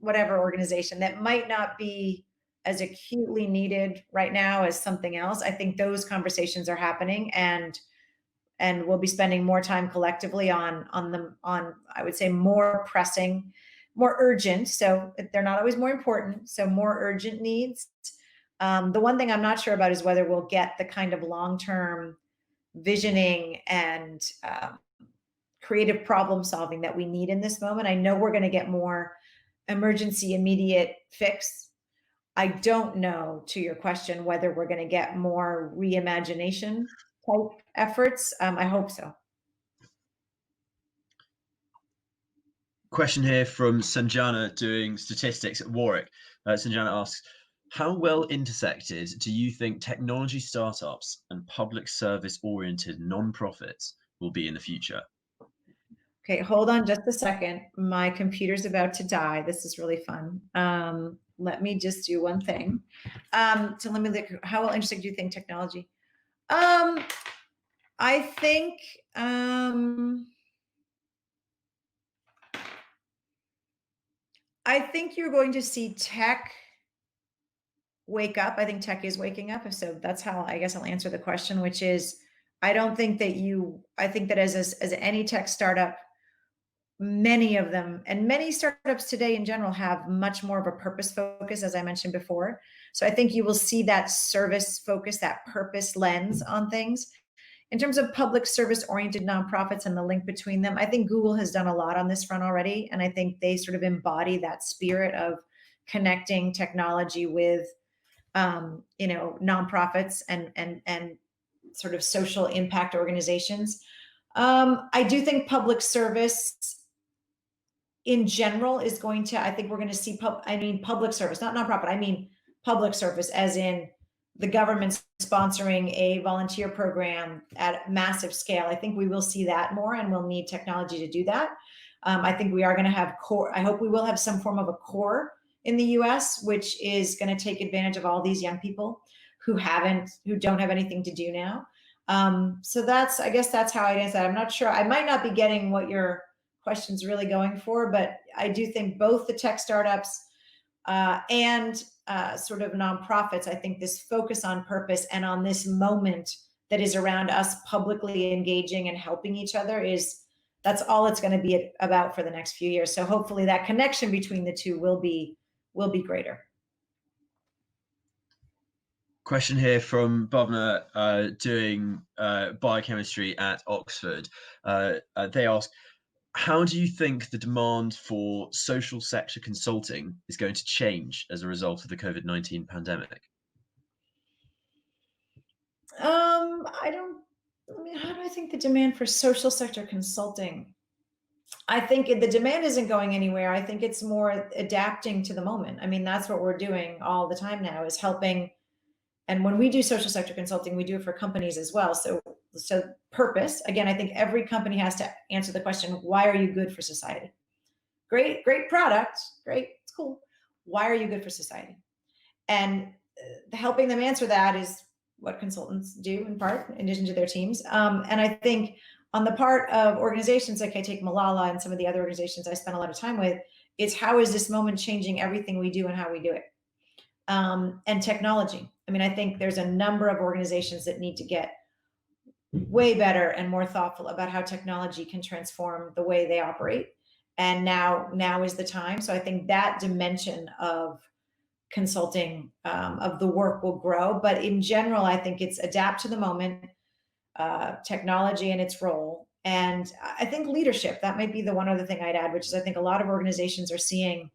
whatever organization that might not be as acutely needed right now as something else. I think those conversations are happening, and we'll be spending more time collectively on I would say more pressing, more urgent. So they're not always more important. So more urgent needs. The one thing I'm not sure about is whether we'll get the kind of long-term visioning and creative problem solving that we need in this moment. I know we're going to get more emergency, immediate fix. I don't know, to your question, whether we're going to get more reimagination type efforts. I hope so. Question here from Sanjana doing statistics at Warwick. Sanjana asks, how well intersected do you think technology startups and public service oriented nonprofits will be in the future? Okay, hold on just a second. My computer's about to die. This is really fun. Let me just do one thing. So let me look. How well intersected do you think technology? I think you're going to see tech wake up. I think tech is waking up. So that's how I guess I'll answer the question, which is, I think that as any tech startup, many of them, and many startups today in general, have much more of a purpose focus, as I mentioned before. So I think you will see that service focus, that purpose lens on things. In terms of public service oriented nonprofits and the link between them, I think Google has done a lot on this front already. And I think they sort of embody that spirit of connecting technology with, nonprofits and sort of social impact organizations. I do think public service in general is going to, I think we're going to see public service, not nonprofit. I mean, public service, as in the government sponsoring a volunteer program at massive scale. I think we will see that more, and we'll need technology to do that. I think we are going to have core. I hope we will have some form of a core in the US, which is going to take advantage of all these young people who don't have anything to do now. So I guess that's how I'd answer that. I'm not sure. I might not be getting what your question's really going for, but I do think both the tech startups and sort of nonprofits, I think this focus on purpose and on this moment that is around us publicly engaging and helping each other that's all it's going to be about for the next few years. So hopefully that connection between the two will be greater. Question here from Bhavna, doing biochemistry at Oxford. They ask, how do you think the demand for social sector consulting is going to change as a result of the COVID-19 pandemic? How do I think the demand for social sector consulting? I think the demand isn't going anywhere. I think it's more adapting to the moment. I mean, that's what we're doing all the time now, is helping. And when we do social sector consulting, we do it for companies as well. So purpose, again, I think every company has to answer the question, why are you good for society? Great product, great, it's cool. Why are you good for society? And helping them answer that is what consultants do, in part, in addition to their teams. And I think on the part of organizations, like I take Malala and some of the other organizations I spend a lot of time with, it's how is this moment changing everything we do and how we do it? And technology. I mean, I think there's a number of organizations that need to get way better and more thoughtful about how technology can transform the way they operate. And now is the time. So I think that dimension of consulting, of the work, will grow. But in general, I think it's adapt to the moment, technology and its role. And I think leadership, that might be the one other thing I'd add, which is I think a lot of organizations are seeing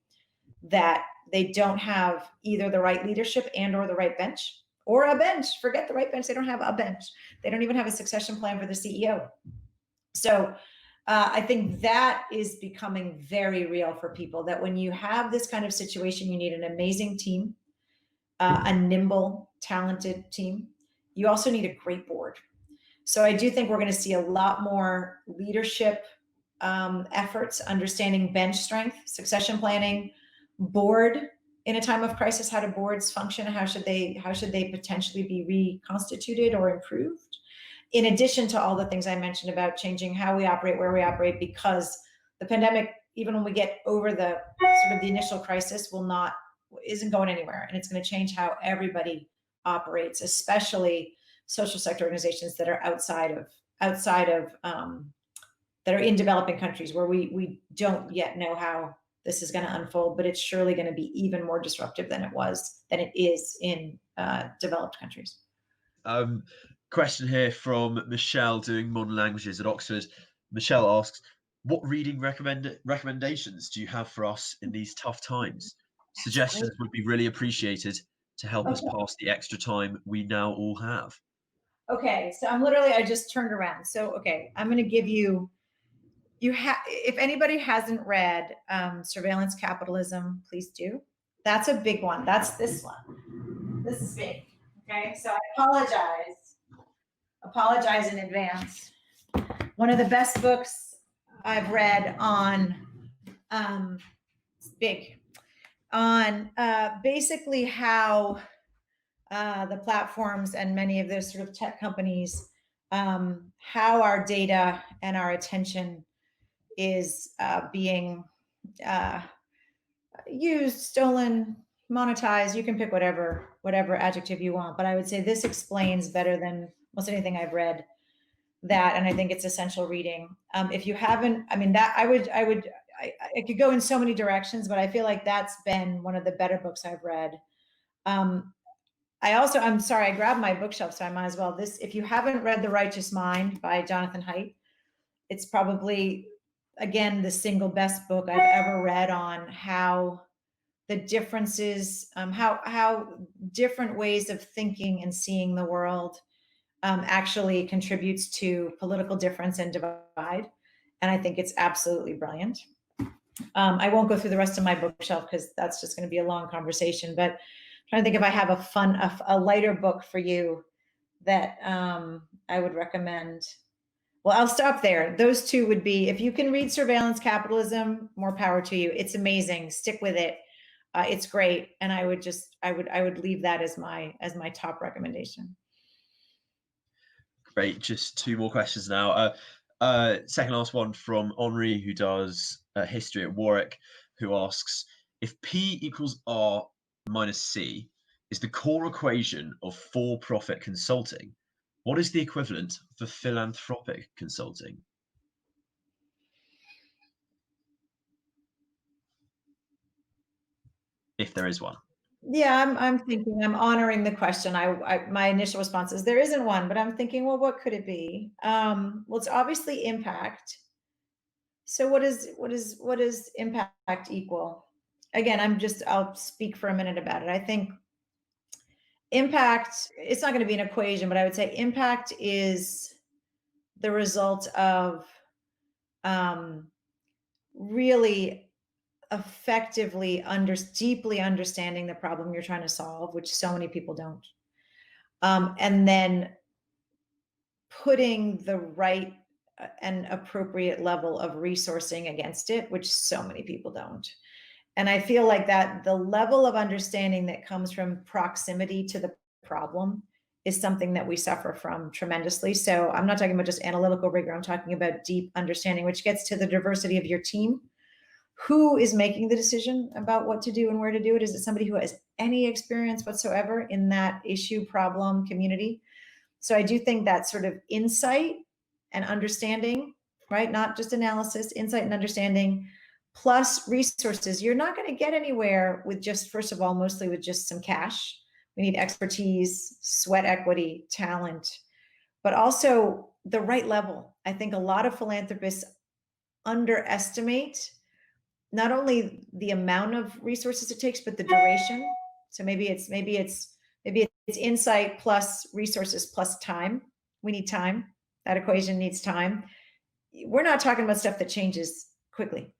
that they don't have either the right leadership and or the right bench, or a bench. Forget the right bench. They don't have a bench. They don't even have a succession plan for the CEO. So I think that is becoming very real for people, that when you have this kind of situation, you need an amazing team, a nimble, talented team. You also need a great board. So I do think we're going to see a lot more leadership efforts, understanding bench strength, succession planning, board in a time of crisis. How do boards function? How should they potentially be reconstituted or improved? In addition to all the things I mentioned about changing how we operate, where we operate, because the pandemic, even when we get over the sort of the initial crisis, isn't going anywhere, and it's going to change how everybody operates, especially social sector organizations that are outside of that are in developing countries, where we don't yet know how this is going to unfold, but it's surely going to be even more disruptive than it is in developed countries. Question here from Michelle, doing modern languages at Oxford. Michelle asks, what reading recommendations do you have for us in these tough times? Suggestions would be really appreciated to help us pass the extra time we now all have. Okay, so I just turned around. So, okay, I'm going to give if anybody hasn't read Surveillance Capitalism, please do. That's a big one. That's this one. This is big. Okay, so I apologize in advance. One of the best books I've read on basically how the platforms and many of those sort of tech companies, how our data and our attention is being used, stolen, monetized. You can pick whatever adjective you want, but I would say this explains better than most anything I've read that, and I think it's essential reading. If you haven't, I mean, I could go in so many directions, but I feel like that's been one of the better books I've read. I'm sorry, I grabbed my bookshelf, so I might as well. If you haven't read The Righteous Mind by Jonathan Haidt, it's probably, again, the single best book I've ever read on how the differences, how different ways of thinking and seeing the world actually contributes to political difference and divide. And I think it's absolutely brilliant. I won't go through the rest of my bookshelf because that's just going to be a long conversation, but trying to think if I have a lighter book for you that I would recommend. Well, I'll stop there. Those two would be, if you can read Surveillance Capitalism, more power to you. It's amazing. Stick with it. It's great. And I would leave that as my top recommendation. Great. Just two more questions now. Second last one from Henri, who does history at Warwick, who asks, if P equals R minus C is the core equation of for-profit consulting, what is the equivalent for philanthropic consulting? If there is one. Yeah, I'm honoring the question. My initial response is there isn't one, but I'm thinking, well, what could it be? Well, it's obviously impact. So what is impact equal? Again, I'll speak for a minute about it. I think impact, it's not going to be an equation, but I would say impact is the result of really effectively deeply understanding the problem you're trying to solve, which so many people don't. And then putting the right and appropriate level of resourcing against it, which so many people don't. And I feel like that the level of understanding that comes from proximity to the problem is something that we suffer from tremendously. So I'm not talking about just analytical rigor. I'm talking about deep understanding, which gets to the diversity of your team. Who is making the decision about what to do and where to do it? Is it somebody who has any experience whatsoever in that issue, problem, community? So I do think that sort of insight and understanding, right? Not just analysis, insight and understanding, plus resources. You're not going to get anywhere with just, first of all, mostly with just some cash. We need expertise, sweat equity, talent, but also the right level. I think a lot of philanthropists underestimate not only the amount of resources it takes, but the duration. So maybe it's insight plus resources plus time. We need time. That equation needs time. We're not talking about stuff that changes quickly.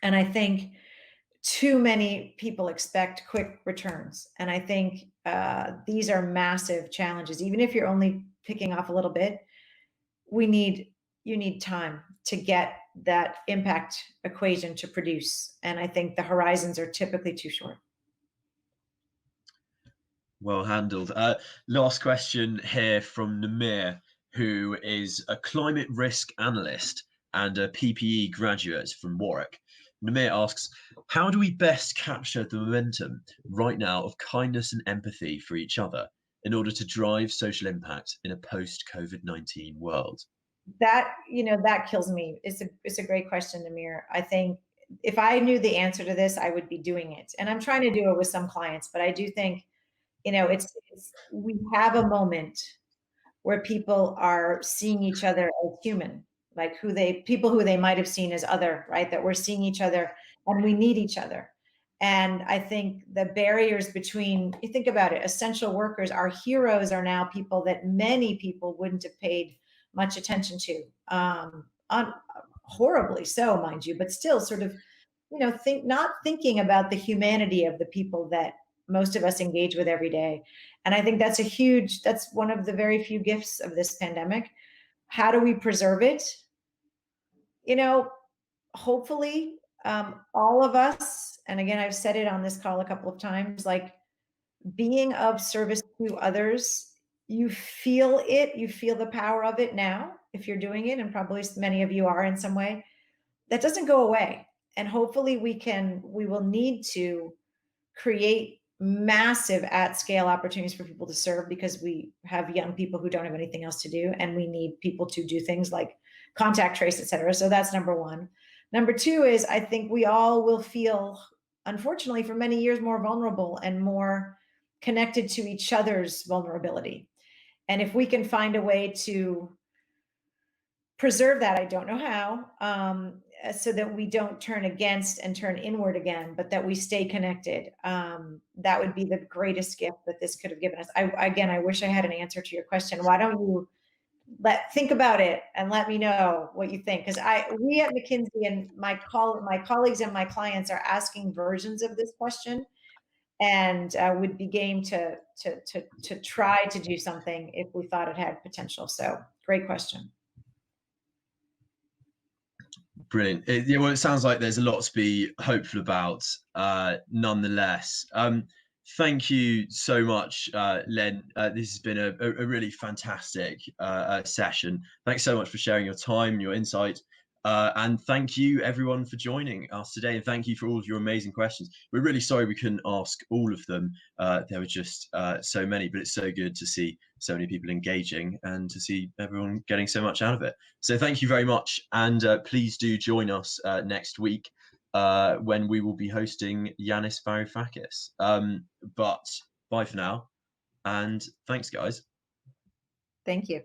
And I think too many people expect quick returns. And I think these are massive challenges. Even if you're only picking off a little bit, you need time to get that impact equation to produce. And I think the horizons are typically too short. Well handled. Last question here from Namir, who is a climate risk analyst and a PPE graduate from Warwick. Namir asks, how do we best capture the momentum right now of kindness and empathy for each other in order to drive social impact in a post-COVID-19 world? That kills me. It's a great question, Namir. I think if I knew the answer to this, I would be doing it. And I'm trying to do it with some clients, but I do think, we have a moment where people are seeing each other as human, like people who they might have seen as other, right? That we're seeing each other and we need each other. And I think the barriers between, you think about it, essential workers, our heroes are now people that many people wouldn't have paid much attention to, horribly so, mind you, but still sort of, not thinking about the humanity of the people that most of us engage with every day. And I think that's one of the very few gifts of this pandemic. How do we preserve it? Hopefully, all of us, and again, I've said it on this call a couple of times, like being of service to others, you feel the power of it now, if you're doing it, and probably many of you are in some way. That doesn't go away. And hopefully we will need to create massive at-scale opportunities for people to serve, because we have young people who don't have anything else to do, and we need people to do things like contact trace, et cetera. So that's number one. Number two is, I think we all will feel, unfortunately, for many years, more vulnerable and more connected to each other's vulnerability. And if we can find a way to preserve that, I don't know how, so that we don't turn against and turn inward again, but that we stay connected. That would be the greatest gift that this could have given us. I wish I had an answer to your question. Why don't you think about it and let me know what you think? Because we at McKinsey and my colleagues and my clients are asking versions of this question. and would be game to try to do something if we thought it had potential. So great question. Brilliant. Yeah, well, it sounds like there's a lot to be hopeful about, nonetheless. Thank you so much, Len. This has been a really fantastic session. Thanks so much for sharing your time, your insight. And thank you, everyone, for joining us today. And thank you for all of your amazing questions. We're really sorry we couldn't ask all of them. There were just so many, but it's so good to see so many people engaging and to see everyone getting so much out of it. So thank you very much. And please do join us next week when we will be hosting Yanis Varoufakis. But bye for now. And thanks, guys. Thank you.